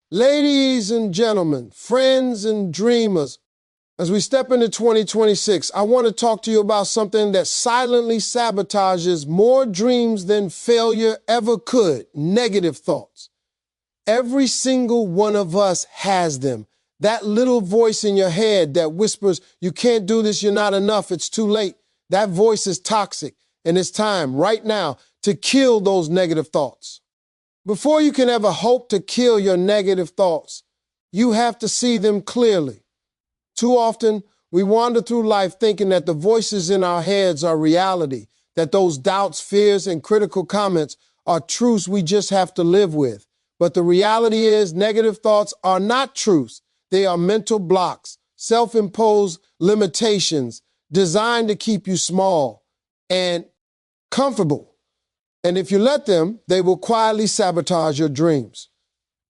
Ladies and gentlemen, friends and dreamers, as we step into 2026, I want to talk to you about something that silently sabotages more dreams than failure ever could: negative thoughts. Every single one of us has them. That little voice in your head that whispers, "You can't do this, you're not enough, it's too late." That voice is toxic, and it's time right now to kill those negative thoughts. Before you can ever hope to kill your negative thoughts, you have to see them clearly. Too often, we wander through life thinking that the voices in our heads are reality, that those doubts, fears, and critical comments are truths we just have to live with. But the reality is, negative thoughts are not truths. They are mental blocks, self-imposed limitations designed to keep you small and comfortable. And if you let them, they will quietly sabotage your dreams.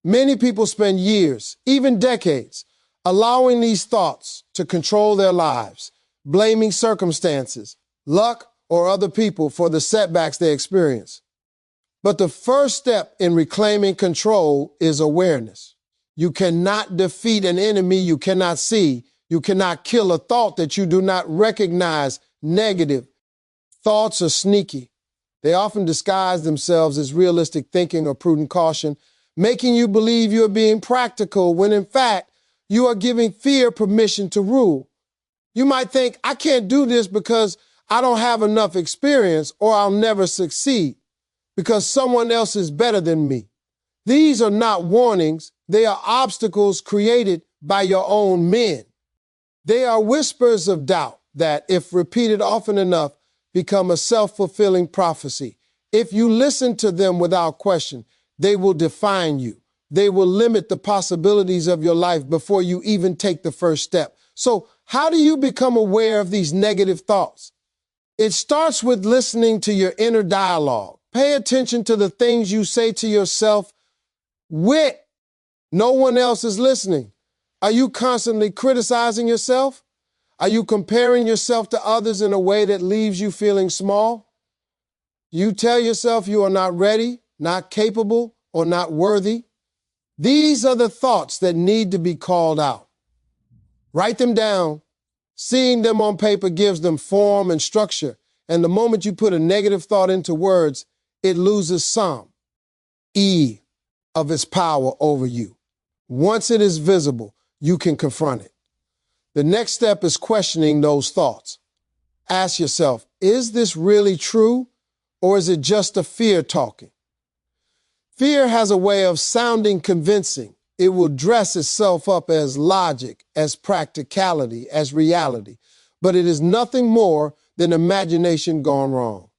Many people spend years, even decades, allowing these thoughts to control their lives, blaming circumstances, luck, or other people for the setbacks they experience. But the first step in reclaiming control is awareness. You cannot defeat an enemy you cannot see. You cannot kill a thought that you do not recognize. Negative thoughts are sneaky. They often disguise themselves as realistic thinking or prudent caution, making you believe you're being practical when in fact you are giving fear permission to rule. You might think, "I can't do this because I don't have enough experience, or I'll never succeed because someone else is better than me." These are not warnings. They are obstacles created by your own men. They are whispers of doubt that, if repeated often enough, become a self-fulfilling prophecy. If you listen to them without question, they will define you. They will limit the possibilities of your life before you even take the first step. So how do you become aware of these negative thoughts? It starts with listening to your inner dialogue. Pay attention to the things you say to yourself when no one else is listening. Are you constantly criticizing yourself? Are you comparing yourself to others in a way that leaves you feeling small? You tell yourself you are not ready, not capable, or not worthy. These are the thoughts that need to be called out. Write them down. Seeing them on paper gives them form and structure. And the moment you put a negative thought into words, it loses some of its power over you. Once it is visible, you can confront it. The next step is questioning those thoughts. Ask yourself, is this really true, or is it just a fear talking? Fear has a way of sounding convincing. It will dress itself up as logic, as practicality, as reality, but it is nothing more than imagination gone wrong.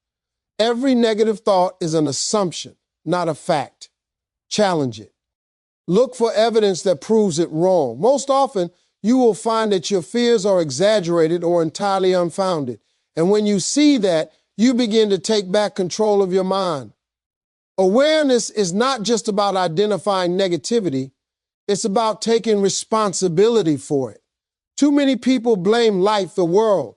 Every negative thought is an assumption, not a fact. Challenge it. Look for evidence that proves it wrong. Most often, you will find that your fears are exaggerated or entirely unfounded. And when you see that, you begin to take back control of your mind. Awareness is not just about identifying negativity. It's about taking responsibility for it. Too many people blame life, the world,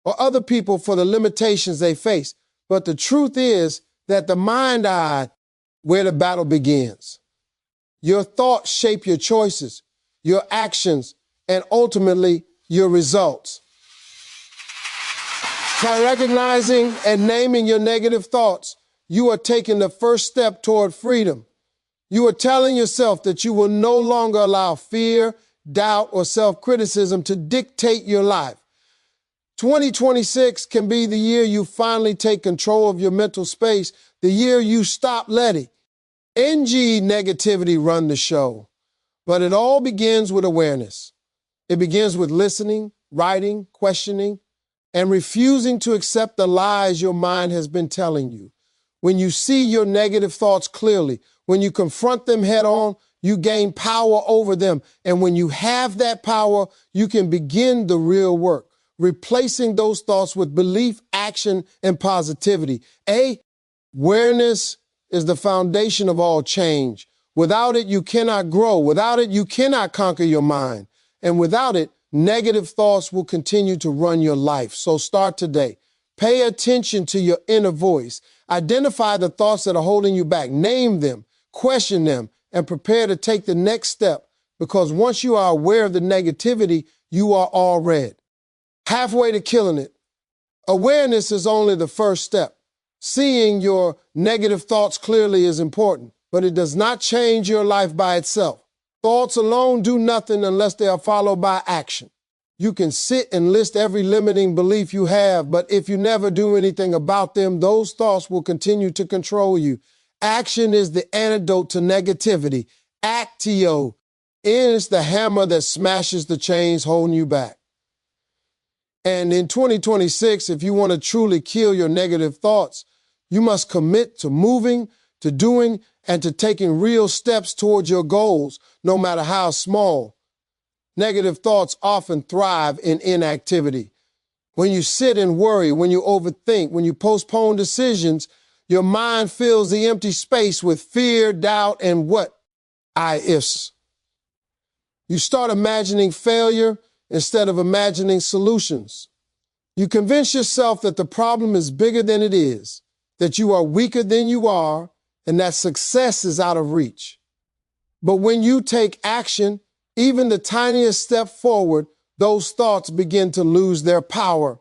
or other people for the limitations they face. But the truth is that the mind-eye, where the battle begins. Your thoughts shape your choices, your actions, and ultimately your results. By recognizing and naming your negative thoughts, you are taking the first step toward freedom. You are telling yourself that you will no longer allow fear, doubt, or self-criticism to dictate your life. 2026 can be the year you finally take control of your mental space, the year you stop letting negativity run the show. But it all begins with awareness. It begins with listening, writing, questioning, and refusing to accept the lies your mind has been telling you. When you see your negative thoughts clearly, when you confront them head on, you gain power over them. And when you have that power, you can begin the real work, replacing those thoughts with belief, action, and positivity. Awareness is the foundation of all change. Without it, you cannot grow. Without it, you cannot conquer your mind. And without it, negative thoughts will continue to run your life. So start today. Pay attention to your inner voice. Identify the thoughts that are holding you back. Name them, question them, and prepare to take the next step, because once you are aware of the negativity, you are all red. Halfway to killing it. Awareness is only the first step. Seeing your negative thoughts clearly is important, but it does not change your life by itself. Thoughts alone do nothing unless they are followed by action. You can sit and list every limiting belief you have, but if you never do anything about them, those thoughts will continue to control you. Action is the antidote to negativity. Actio is the hammer that smashes the chains holding you back. And in 2026, if you want to truly kill your negative thoughts, you must commit to moving, to doing, and to taking real steps towards your goals, no matter how small. Negative thoughts often thrive in inactivity. When you sit and worry, when you overthink, when you postpone decisions, your mind fills the empty space with fear, doubt, and what? Ifs. You start imagining failure instead of imagining solutions. You convince yourself that the problem is bigger than it is, that you are weaker than you are, and that success is out of reach. But when you take action, even the tiniest step forward, those thoughts begin to lose their power.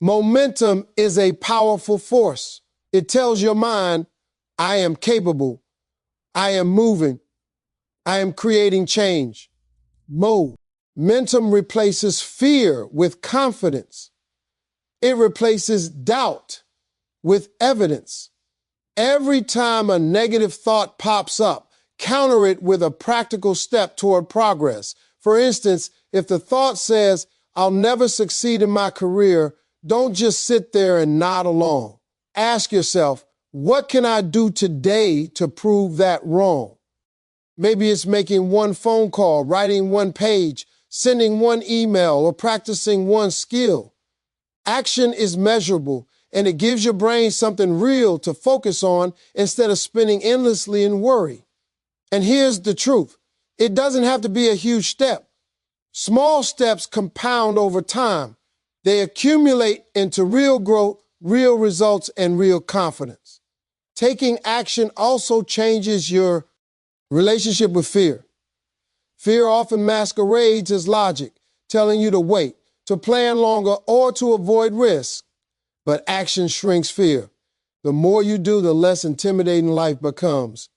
Momentum is a powerful force. It tells your mind, I am capable, I am moving, I am creating change. Momentum replaces fear with confidence. It replaces doubt with evidence. Every time a negative thought pops up, counter it with a practical step toward progress. For instance, if the thought says, I'll never succeed in my career, don't just sit there and nod along. Ask yourself, what can I do today to prove that wrong? Maybe it's making one phone call, writing one page, sending one email, or practicing one skill. Action is measurable, and it gives your brain something real to focus on instead of spinning endlessly in worry. And here's the truth. It doesn't have to be a huge step. Small steps compound over time. They accumulate into real growth, real results, and real confidence. Taking action also changes your relationship with fear. Fear often masquerades as logic, telling you to wait, to plan longer, or to avoid risk. But action shrinks fear. The more you do, the less intimidating life becomes.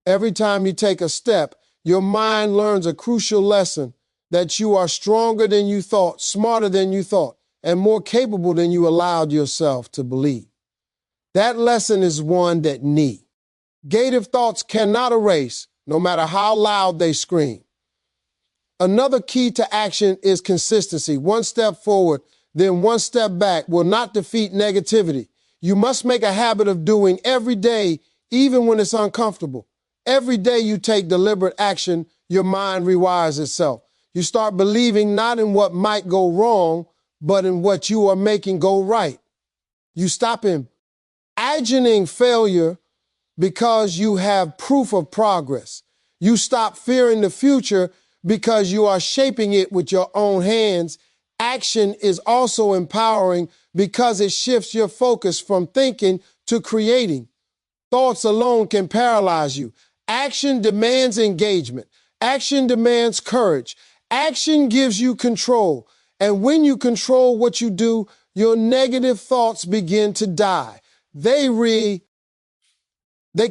Every time you take a step, your mind learns a crucial lesson, that you are stronger than you thought, smarter than you thought, and more capable than you allowed yourself to believe. That lesson is one that negative thoughts cannot erase, no matter how loud they scream. Another key to action is consistency. One step forward, then one step back will not defeat negativity. You must make a habit of doing every day, even when it's uncomfortable. Every day you take deliberate action, your mind rewires itself. You start believing not in what might go wrong, but in what you are making go right. You stop imagining failure because you have proof of progress. You stop fearing the future because you are shaping it with your own hands. Action is also empowering because it shifts your focus from thinking to creating. Thoughts alone can paralyze you. Action demands engagement. Action demands courage. Action gives you control. And when you control what you do, your negative thoughts begin to die. They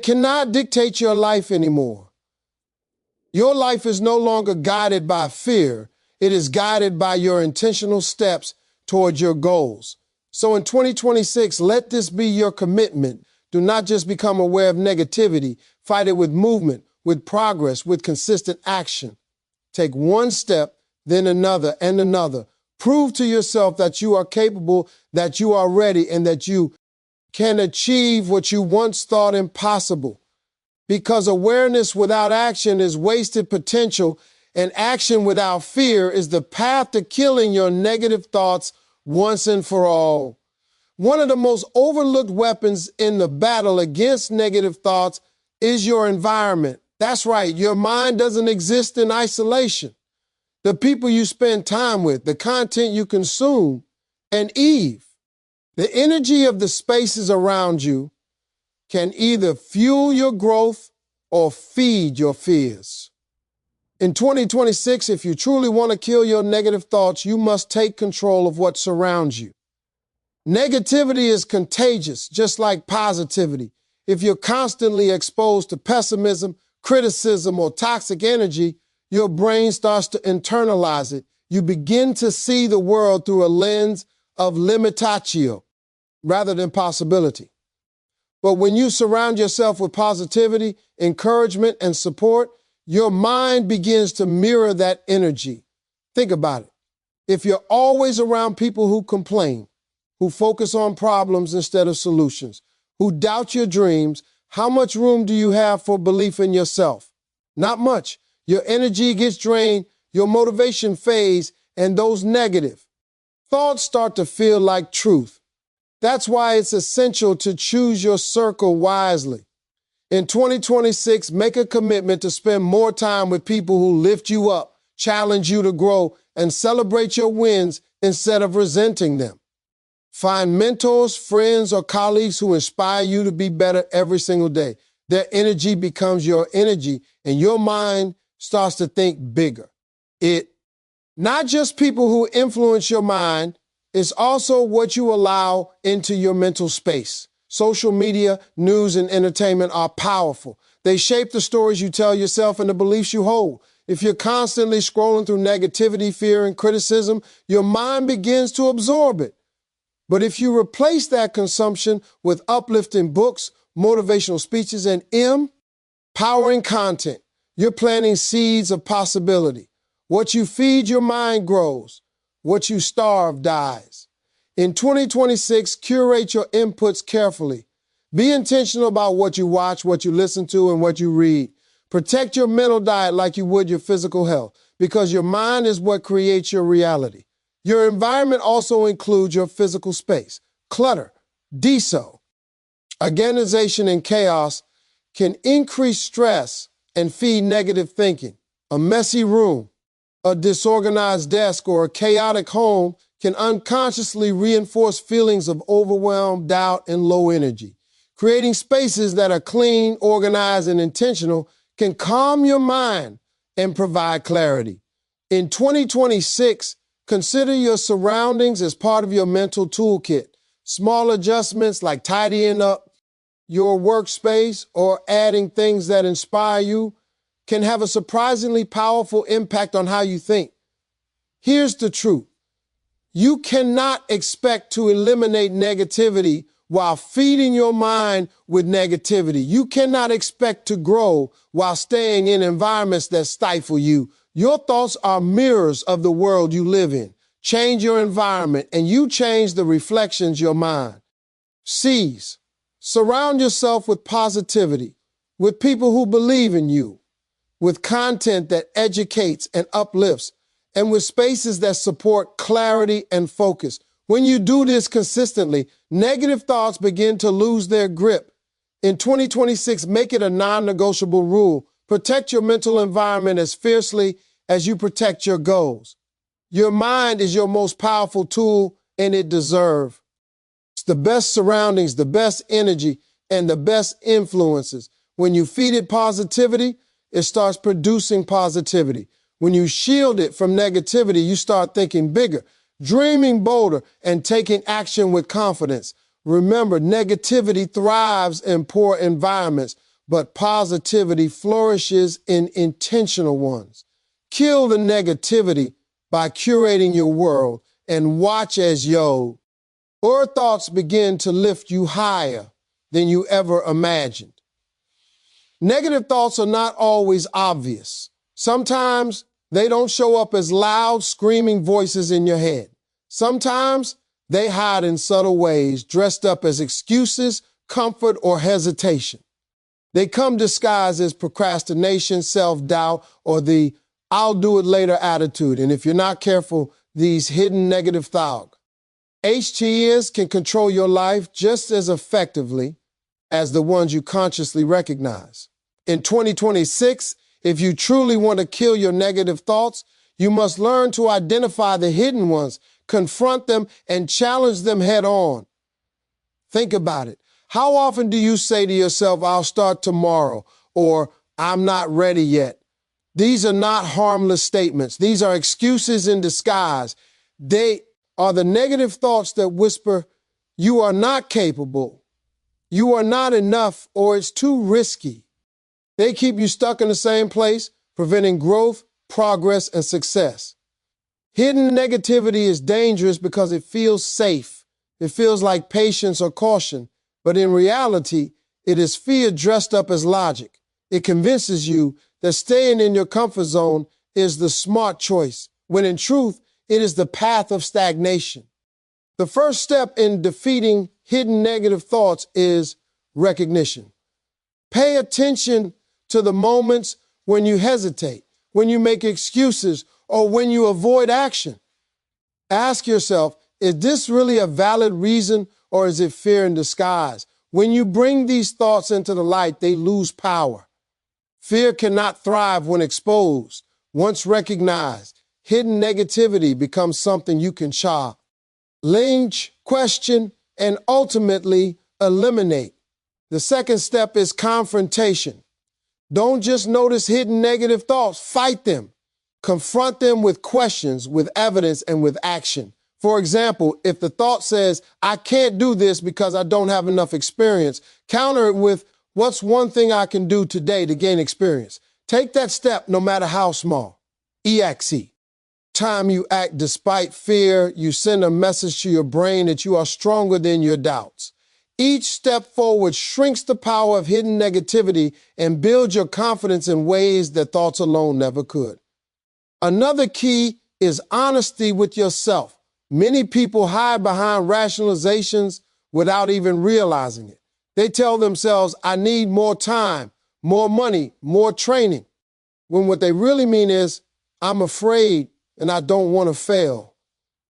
cannot dictate your life anymore. Your life is no longer guided by fear. It is guided by your intentional steps towards your goals. So in 2026, let this be your commitment. Do not just become aware of negativity. Fight it with movement, with progress, with consistent action. Take one step, then another and another. Prove to yourself that you are capable, that you are ready, and that you can achieve what you once thought impossible. Because awareness without action is wasted potential, and action without fear is the path to killing your negative thoughts once and for all. One of the most overlooked weapons in the battle against negative thoughts is your environment. That's right, your mind doesn't exist in isolation. The people you spend time with, the content you consume, and the energy of the spaces around you can either fuel your growth or feed your fears. In 2026, if you truly want to kill your negative thoughts, you must take control of what surrounds you. Negativity is contagious, just like positivity. If you're constantly exposed to pessimism, criticism, or toxic energy, your brain starts to internalize it. You begin to see the world through a lens of limitatio rather than possibility. But when you surround yourself with positivity, encouragement, and support, your mind begins to mirror that energy. Think about it. If you're always around people who complain, who focus on problems instead of solutions, who doubt your dreams, how much room do you have for belief in yourself? Not much. Your energy gets drained, your motivation fades, and those negative thoughts start to feel like truth. That's why it's essential to choose your circle wisely. In 2026, make a commitment to spend more time with people who lift you up, challenge you to grow, and celebrate your wins instead of resenting them. Find mentors, friends, or colleagues who inspire you to be better every single day. Their energy becomes your energy, and your mind starts to think bigger. Not just people who influence your mind, it's also what you allow into your mental space. Social media, news, and entertainment are powerful. They shape the stories you tell yourself and the beliefs you hold. If you're constantly scrolling through negativity, fear, and criticism, your mind begins to absorb it. But if you replace that consumption with uplifting books, motivational speeches, and empowering content, you're planting seeds of possibility. What you feed your mind grows. What you starve dies. In 2026, curate your inputs carefully. Be intentional about what you watch, what you listen to, and what you read. Protect your mental diet like you would your physical health, because your mind is what creates your reality. Your environment also includes your physical space. Clutter, disorganization, and chaos can increase stress and feed negative thinking. A messy room, a disorganized desk, or a chaotic home can unconsciously reinforce feelings of overwhelm, doubt, and low energy. Creating spaces that are clean, organized, and intentional can calm your mind and provide clarity. In 2026, consider your surroundings as part of your mental toolkit. Small adjustments like tidying up your workspace or adding things that inspire you can have a surprisingly powerful impact on how you think. Here's the truth. You cannot expect to eliminate negativity while feeding your mind with negativity. You cannot expect to grow while staying in environments that stifle you. Your thoughts are mirrors of the world you live in. Change your environment and you change the reflections your mind sees. Surround yourself with positivity, with people who believe in you, with content that educates and uplifts, and with spaces that support clarity and focus. When you do this consistently, negative thoughts begin to lose their grip. In 2026, make it a non-negotiable rule. Protect your mental environment as fiercely as you protect your goals. Your mind is your most powerful tool, and it deserves the best surroundings, the best energy, and the best influences. When you feed it positivity, it starts producing positivity. When you shield it from negativity, you start thinking bigger, dreaming bolder, and taking action with confidence. Remember, negativity thrives in poor environments, but positivity flourishes in intentional ones. Kill the negativity by curating your world and watch as your thoughts begin to lift you higher than you ever imagined. Negative thoughts are not always obvious. Sometimes they don't show up as loud, screaming voices in your head. Sometimes they hide in subtle ways, dressed up as excuses, comfort, or hesitation. They come disguised as procrastination, self-doubt, or the I'll do it later attitude. And if you're not careful, these hidden negative thoughts, HTS can control your life just as effectively as the ones you consciously recognize. In 2026, if you truly want to kill your negative thoughts, you must learn to identify the hidden ones, confront them, and challenge them head on. Think about it. How often do you say to yourself, I'll start tomorrow, or I'm not ready yet. These are not harmless statements. These are excuses in disguise. They are the negative thoughts that whisper, you are not capable, you are not enough, or it's too risky. They keep you stuck in the same place, preventing growth, progress, and success. Hidden negativity is dangerous because it feels safe. It feels like patience or caution, but in reality, it is fear dressed up as logic. It convinces you that staying in your comfort zone is the smart choice, when in truth, it is the path of stagnation. The first step in defeating hidden negative thoughts is recognition. Pay attention to the moments when you hesitate, when you make excuses, or when you avoid action. Ask yourself, is this really a valid reason, or is it fear in disguise? When you bring these thoughts into the light, they lose power. Fear cannot thrive when exposed. Once recognized, hidden negativity becomes something you can challenge, question, and ultimately eliminate. The second step is confrontation. Don't just notice hidden negative thoughts, fight them. Confront them with questions, with evidence, and with action. For example, if the thought says, I can't do this because I don't have enough experience, counter it with, what's one thing I can do today to gain experience? Take that step no matter how small. EXE. Time you act despite fear, you send a message to your brain that you are stronger than your doubts. Each step forward shrinks the power of hidden negativity and builds your confidence in ways that thoughts alone never could. Another key is honesty with yourself. Many people hide behind rationalizations without even realizing it. They tell themselves, I need more time, more money, more training, when what they really mean is, I'm afraid and I don't want to fail.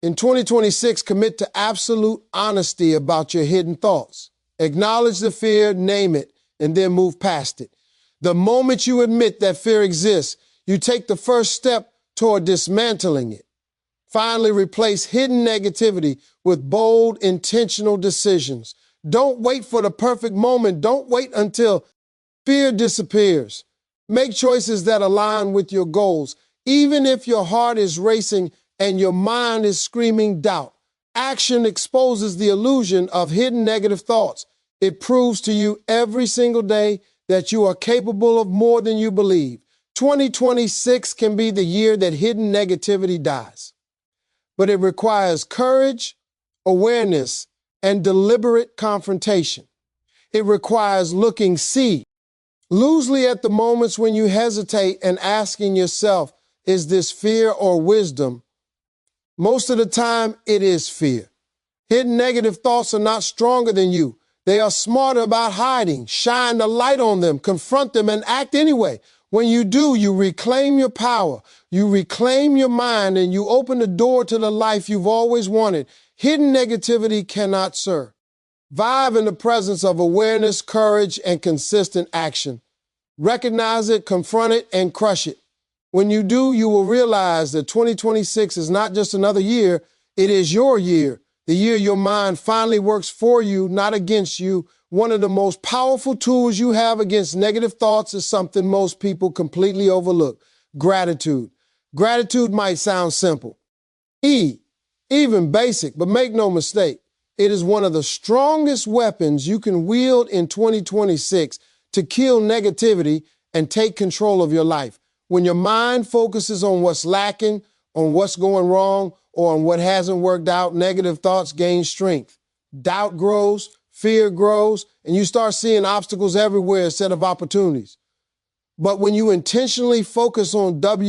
In 2026, commit to absolute honesty about your hidden thoughts. Acknowledge the fear, name it, and then move past it. The moment you admit that fear exists, you take the first step toward dismantling it. Finally, replace hidden negativity with bold, intentional decisions. Don't wait for the perfect moment. Don't wait until fear disappears. Make choices that align with your goals. Even if your heart is racing and your mind is screaming doubt, action exposes the illusion of hidden negative thoughts. It proves to you every single day that you are capable of more than you believe. 2026 can be the year that hidden negativity dies. But it requires courage, awareness, and deliberate confrontation. It requires looking loosely at the moments when you hesitate and asking yourself, is this fear or wisdom? Most of the time, it is fear. Hidden negative thoughts are not stronger than you. They are smarter about hiding. Shine the light on them, confront them, and act anyway. When you do, you reclaim your power, you reclaim your mind, and you open the door to the life you've always wanted. Hidden negativity cannot survive in the presence of awareness, courage, and consistent action. Recognize it, confront it, and crush it. When you do, you will realize that 2026 is not just another year, it is your year. The year your mind finally works for you, not against you. One of the most powerful tools you have against negative thoughts is something most people completely overlook: gratitude. Gratitude might sound simple, even basic, but make no mistake, it is one of the strongest weapons you can wield in 2026 to kill negativity and take control of your life. When your mind focuses on what's lacking, on what's going wrong, or on what hasn't worked out, negative thoughts gain strength. Doubt grows, fear grows, and you start seeing obstacles everywhere instead of opportunities. But when you intentionally focus on what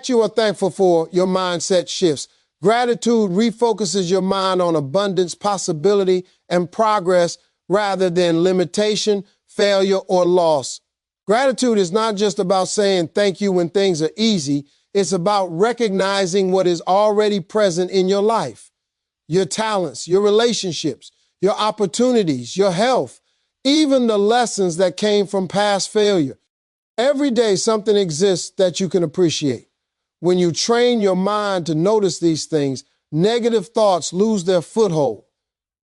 you are thankful for, your mindset shifts. Gratitude refocuses your mind on abundance, possibility, and progress rather than limitation, failure, or loss. Gratitude is not just about saying thank you when things are easy. It's about recognizing what is already present in your life. Your talents, your relationships, your opportunities, your health, even the lessons that came from past failure. Every day something exists that you can appreciate. When you train your mind to notice these things, negative thoughts lose their foothold.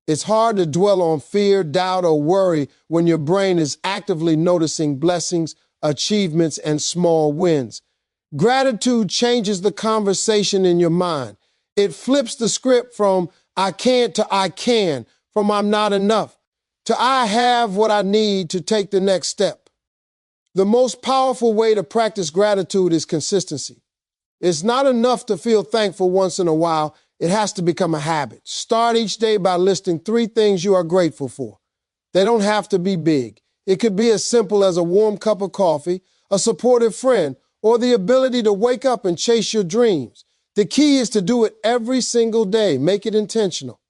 It's hard to dwell on fear, doubt, or worry when your brain is actively noticing blessings, achievements, and small wins. Gratitude changes the conversation in your mind. It flips the script from I can't to I can, from I'm not enough to I have what I need to take the next step. The most powerful way to practice gratitude is consistency. It's not enough to feel thankful once in a while. It has to become a habit. Start each day by listing 3 things you are grateful for. They don't have to be big. It could be as simple as a warm cup of coffee, a supportive friend, or the ability to wake up and chase your dreams. The key is to do it every single day. Make it intentional.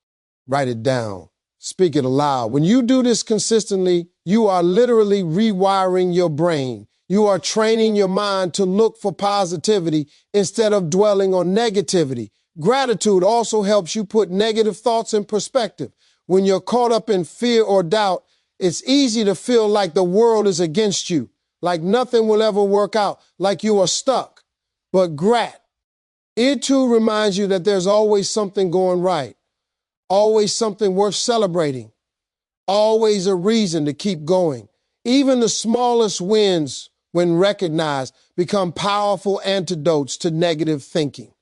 Write it down. Speak it aloud. When you do this consistently, you are literally rewiring your brain. You are training your mind to look for positivity instead of dwelling on negativity. Gratitude also helps you put negative thoughts in perspective. When you're caught up in fear or doubt, it's easy to feel like the world is against you, like nothing will ever work out, like you are stuck. But it too reminds you that there's always something going right, always something worth celebrating, always a reason to keep going. Even the smallest wins, when recognized, become powerful antidotes to negative thinking.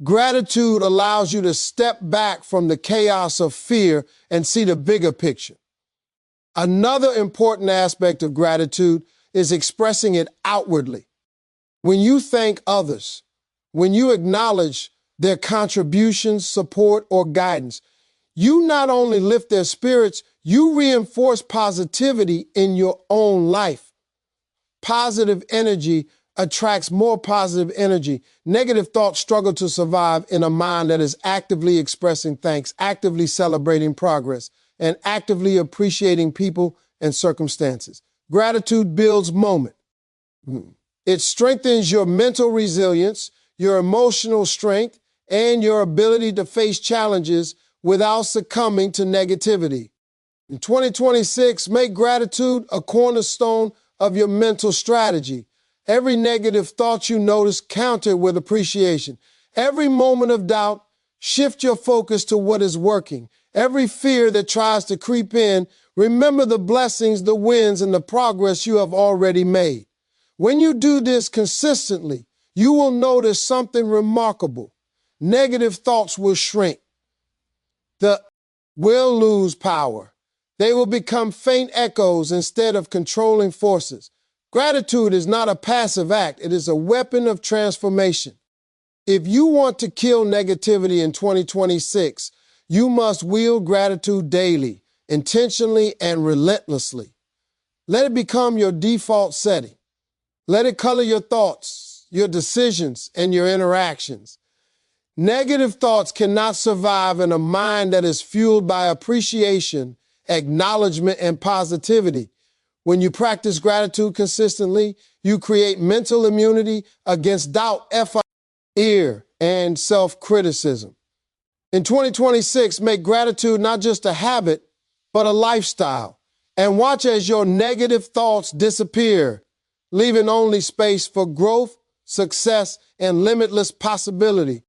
Gratitude allows you to step back from the chaos of fear and see the bigger picture. Another important aspect of gratitude is expressing it outwardly. When you thank others, when you acknowledge their contributions, support, or guidance, you not only lift their spirits, you reinforce positivity in your own life. Positive energy attracts more positive energy. Negative thoughts struggle to survive in a mind that is actively expressing thanks, actively celebrating progress, and actively appreciating people and circumstances. Gratitude builds moment. It strengthens your mental resilience, your emotional strength, and your ability to face challenges without succumbing to negativity. In 2026, make gratitude a cornerstone of your mental strategy. Every negative thought you notice, counter with appreciation. Every moment of doubt, shift your focus to what is working. Every fear that tries to creep in, remember the blessings, the wins, and the progress you have already made. When you do this consistently, you will notice something remarkable. Negative thoughts will shrink. They will lose power. They will become faint echoes instead of controlling forces. Gratitude is not a passive act. It is a weapon of transformation. If you want to kill negativity in 2026, you must wield gratitude daily, intentionally, and relentlessly. Let it become your default setting. Let it color your thoughts, your decisions, and your interactions. Negative thoughts cannot survive in a mind that is fueled by appreciation, acknowledgement, and positivity. When you practice gratitude consistently, you create mental immunity against doubt, fear, and self-criticism. In 2026, make gratitude not just a habit, but a lifestyle. And watch as your negative thoughts disappear, leaving only space for growth, success, and limitless possibility.